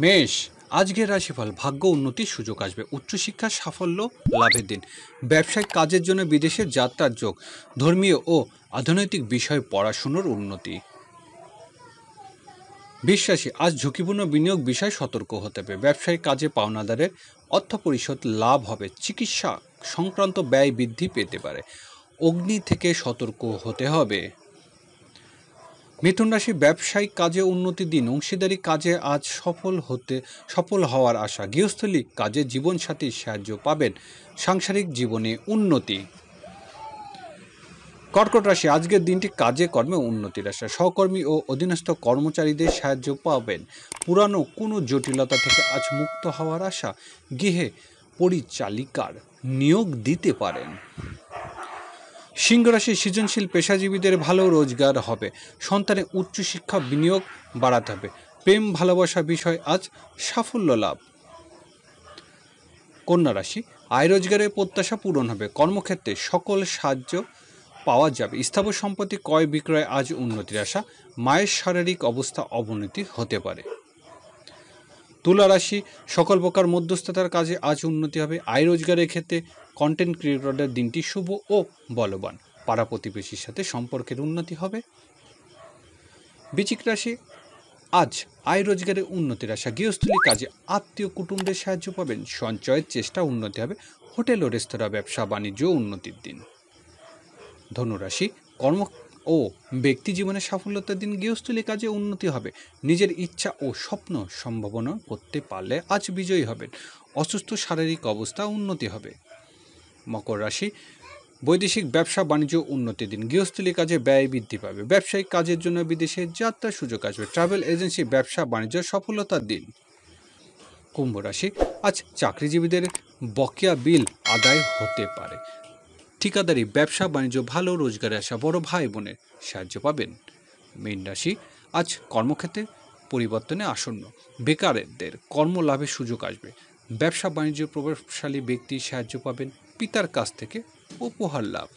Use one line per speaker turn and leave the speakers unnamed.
মেষ, আজকের রাশিফল ভাগ্য উন্নতির সুযোগ আসবে, উচ্চশিক্ষার সাফল্য লাভের দিন, ব্যবসায়িক কাজের জন্য বিদেশে যাত্রার যোগ, ধর্মীয় ও অর্থনৈতিক বিষয়ে পড়াশুনোর উন্নতি। বিশ্বাসী, আজ ঝুঁকিপূর্ণ বিনিয়োগ বিষয়ে সতর্ক হতে হবে, ব্যবসায়িক কাজে পাওনাদারের অর্থ পরিশোধ লাভ হবে, চিকিৎসা সংক্রান্ত ব্যয় বৃদ্ধি পেতে পারে, অগ্নি থেকে সতর্ক হতে হবে। মিথুন রাশি, ব্যবসায়িক কাজে উন্নতির দিন, অংশীদারি কাজে আজ সফল হওয়ার আশা, গৃহস্থলী কাজে জীবনসাথীর সাহায্য পাবেন, সাংসারিক জীবনে উন্নতি। কর্কট রাশি, আজকের দিনটি কাজে কর্মে উন্নতির আশা, সহকর্মী ও অধীনস্থ কর্মচারীদের সাহায্য পাবেন, পুরানো কোনো জটিলতা থেকে আজ মুক্ত হওয়ার আশা, গৃহে পরিচালিকার নিয়োগ দিতে পারেন। সিংহ রাশি, সৃজনশীল পেশাজীবীদের ভালো রোজগার হবে, সন্তানে উচ্চশিক্ষা বিনিয়োগ বাড়াতে হবে, প্রেম ভালোবাসা বিষয় আজ সাফল্য লাভ। কন্যা রাশি, আয় রোজগারের প্রত্যাশা পূরণ হবে, কর্মক্ষেত্রে সকল সাহায্য পাওয়া যাবে, স্থাবর সম্পত্তি ক্রয় বিক্রয় আজ উন্নতির আশা, মায়ের শারীরিক অবস্থা অবনতি হতে পারে। তুলা রাশি, সকল প্রকার মধ্যস্থতার কাজে আজ উন্নতি হবে, আয় রোজগারের ক্ষেত্রে কন্টেন্ট ক্রিয়েটরদের দিনটি শুভ ও বলবান, পাড়া প্রতিবেশীর সাথে সম্পর্কের উন্নতি হবে। বৃশ্চিক রাশি, আজ আয় রোজগারে উন্নতির আশা, গৃহস্থলী কাজে আত্মীয় কুটুম্বের সাহায্য পাবেন, সঞ্চয়ের চেষ্টা উন্নতি হবে, হোটেল ও রেস্তোরাঁ ব্যবসা বাণিজ্য উন্নতির দিন। ধনুরাশি, কর্ম ও ব্যক্তি জীবনে সাফল্যতার দিন, গৃহস্থলী কাজে উন্নতি হবে, নিজের ইচ্ছা ও স্বপ্ন সম্ভাবনা করতে পারলে আজ বিজয়ী হবেন, অসুস্থ শারীরিক অবস্থা উন্নতি হবে। মকর রাশি, বৈদেশিক ব্যবসা বাণিজ্য উন্নতির দিন, গৃহস্থলী কাজে ব্যয় বৃদ্ধি পাবে, ব্যবসায়িক কাজের জন্য বিদেশে যাত্রার সুযোগ আসবে, ট্রাভেল এজেন্সি ব্যবসা বাণিজ্য সফলতার দিন। কুম্ভ রাশি, আজ চাকরিজীবীদের বকেয়া বিল আদায় হতে পারে, ঠিকাদারি ব্যবসা বাণিজ্য ভালো রোজগারে আসা, বড় ভাই বোনের সাহায্য পাবেন। মীন রাশি, আজ কর্মক্ষেত্রে পরিবর্তনে আসন্ন, বেকারদের কর্মলাভের সুযোগ আসবে, ব্যবসা বাণিজ্য প্রভাবশালী ব্যক্তির সাহায্য পাবেন, পিতার কাছ থেকে উপহার লাভ।